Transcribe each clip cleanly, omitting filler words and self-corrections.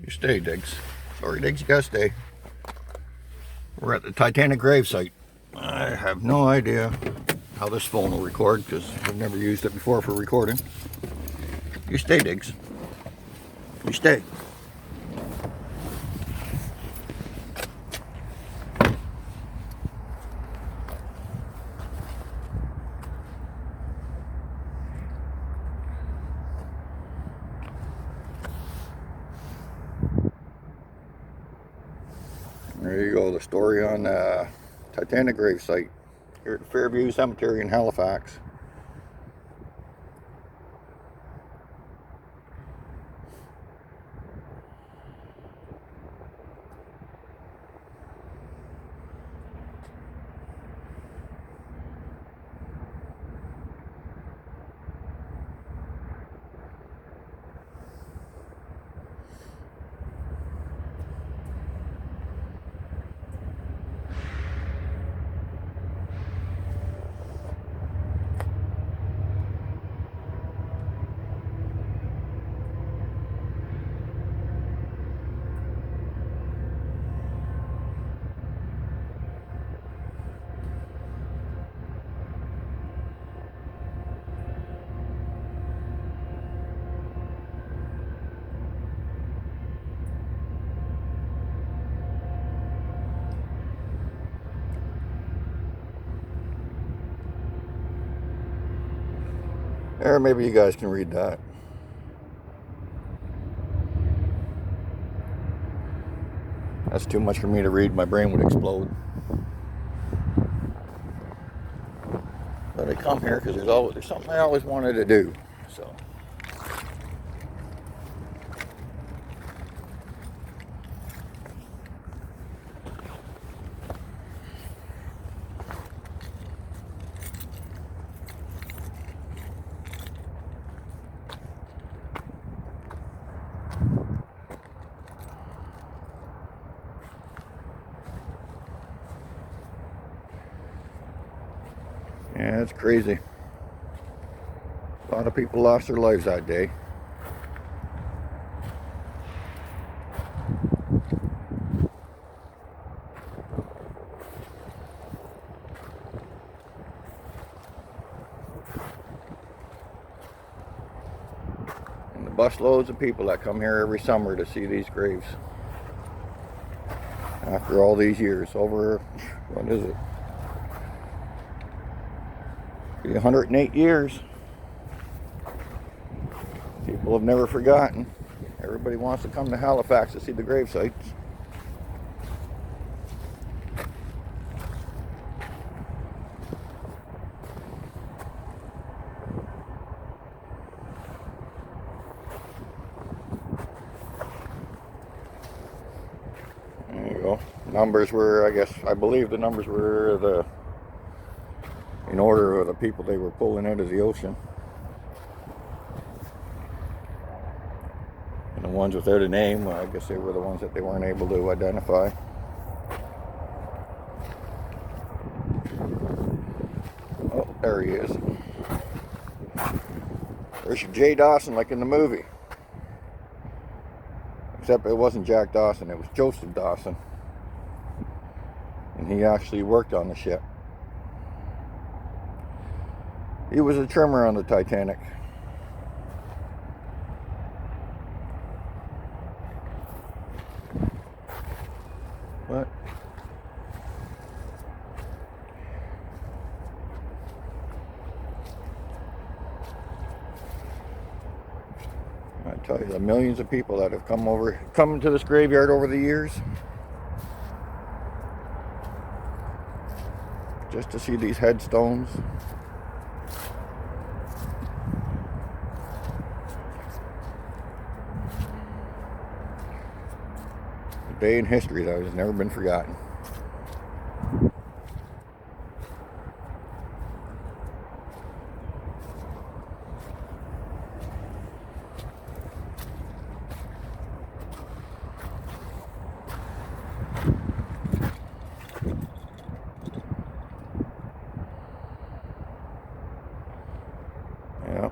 You stay, Diggs. Sorry, Diggs, you gotta stay. We're at the Titanic gravesite. I have no idea how this phone will record because I've never used it before for recording. You stay, Diggs. You stay. There you go, the story on Titanic gravesite here at Fairview Cemetery in Halifax. Or maybe you guys can read that. That's too much for me to read. My brain would explode. But I come here because there's something I always wanted to do. So. Yeah, it's crazy. A lot of people lost their lives that day. And the busloads of people that come here every summer to see these graves. After all these years, over, what is it? 108 years. People have never forgotten. Everybody wants to come to Halifax to see the grave sites. There you go. Numbers were, I believe the numbers were in order of the people they were pulling out of the ocean. And the ones without a name, I guess they were the ones that they weren't able to identify. Oh, there he is. There's your Jay Dawson, like in the movie. Except it wasn't Jack Dawson, it was Joseph Dawson. And he actually worked on the ship. He was a trimmer on the Titanic. What? I tell you, the millions of people that have come to this graveyard over the years, just to see these headstones. A day in history that has never been forgotten. Yeah.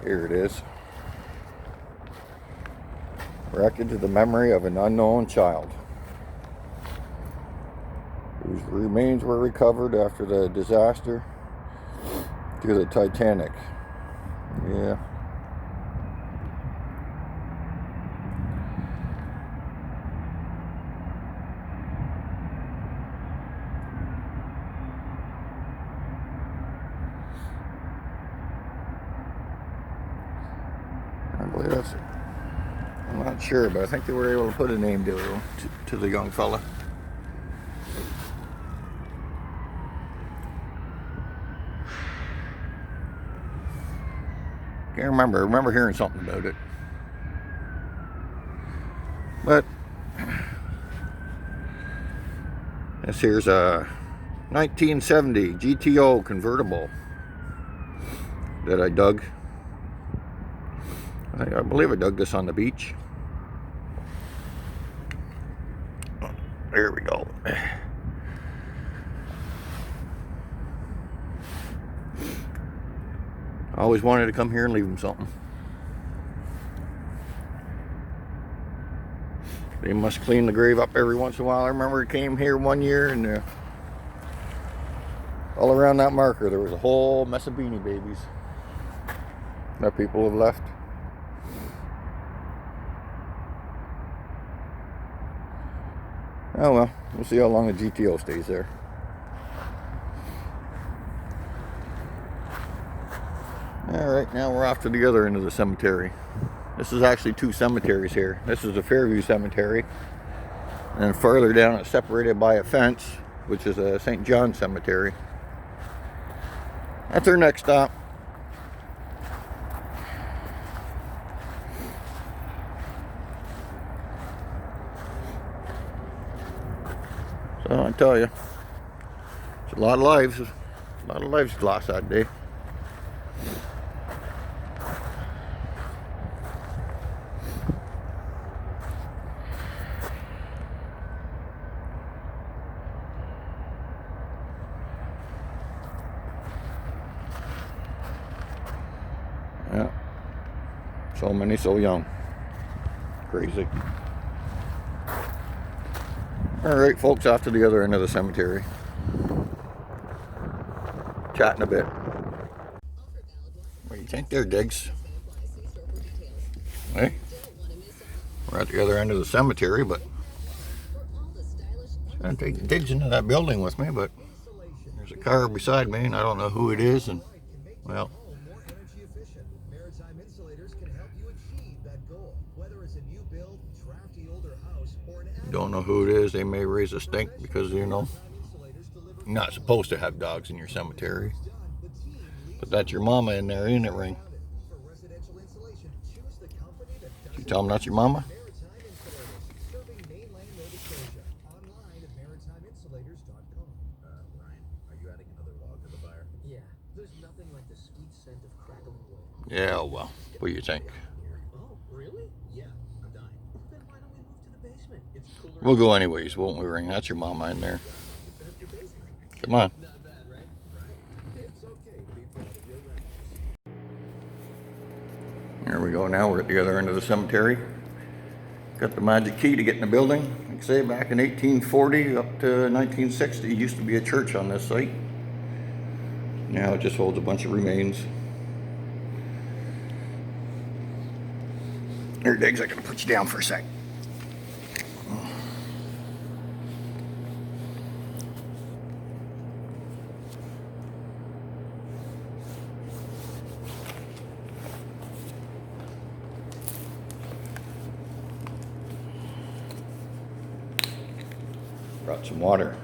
Here it is. Erected to the memory of an unknown child whose remains were recovered after the disaster to the Titanic. Yeah. I believe that's it. I'm not sure, but I think they were able to put a name to the young fella. Can't remember. I remember hearing something about it. But this here's a 1970 GTO convertible that I dug. I believe I dug this on the beach. There we go. I always wanted to come here and leave them something. They must clean the grave up every once in a while. I remember it came here one year and all around that marker there was a whole mess of beanie babies that people have left. Oh well, we'll see how long the GTO stays there. Alright, now we're off to the other end of the cemetery. This is actually two cemeteries here. This is the Fairview Cemetery. And further down it's separated by a fence, which is a St. John Cemetery. That's our next stop. So I tell you, it's a lot of lives. A lot of lives lost that day. Yeah. So many so young. Crazy. Alright folks, off to the other end of the cemetery. Chatting a bit. What do you think there, Diggs? Hey? We're at the other end of the cemetery, but I'm going to take Diggs into that building with me, but there's a car beside me and I don't know who it is, and well, don't know who it is. They may raise a stink because, you know, you're not supposed to have dogs in your cemetery. But that's your mama in there, ain't it, Ring? Did you tell them that's your mama? Yeah, well, what do you think? We'll go anyways, won't we, Ring? That's your mama in there. Come on. There we go now. We're at the other end of the cemetery. Got the magic key to get in the building. Like I say, back in 1840 up to 1960, used to be a church on this site. Now it just holds a bunch of remains. Here, Diggs, I'm going to put you down for a sec. Brought some water.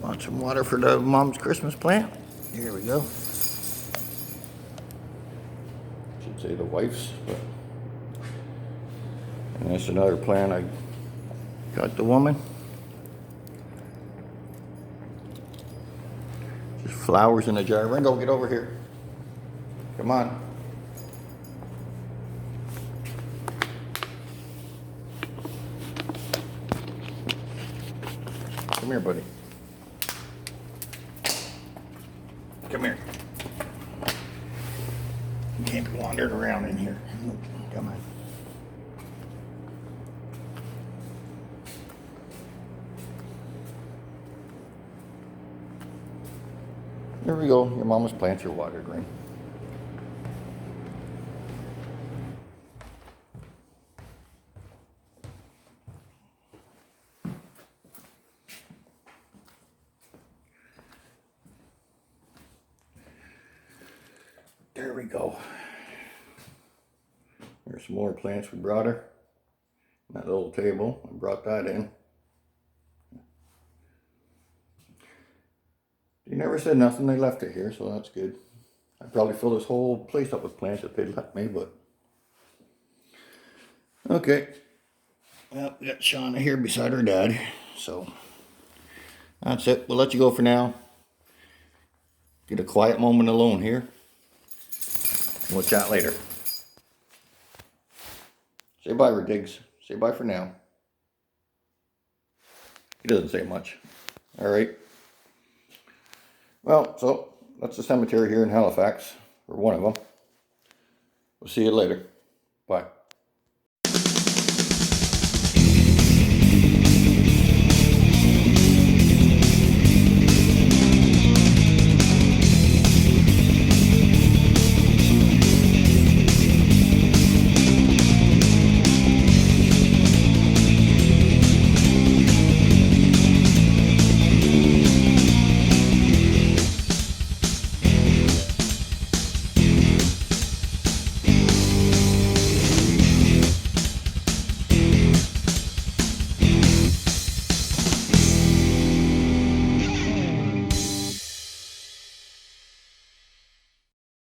Want some water for the mom's Christmas plant? Here we go. Should say the wife's, but and that's another plant I got the woman. Just flowers in a jar. Ringo, get over here. Come on. Come here, buddy. Come here. wandered around in here. Come on. There we go. Your mama's plants are watered, right? There we go. There's some more plants we brought her. That little table, I brought that in. They never said nothing, they left it here, so that's good. I'd probably fill this whole place up with plants if they'd let me, but... Okay. Well, we got Shauna here beside her dad, so... That's it, we'll let you go for now. Get a quiet moment alone here. And we'll chat later. Say bye, Diggs. Say bye for now. He doesn't say much. Alright. Well, so that's the cemetery here in Halifax, or one of them. We'll see you later. Bye.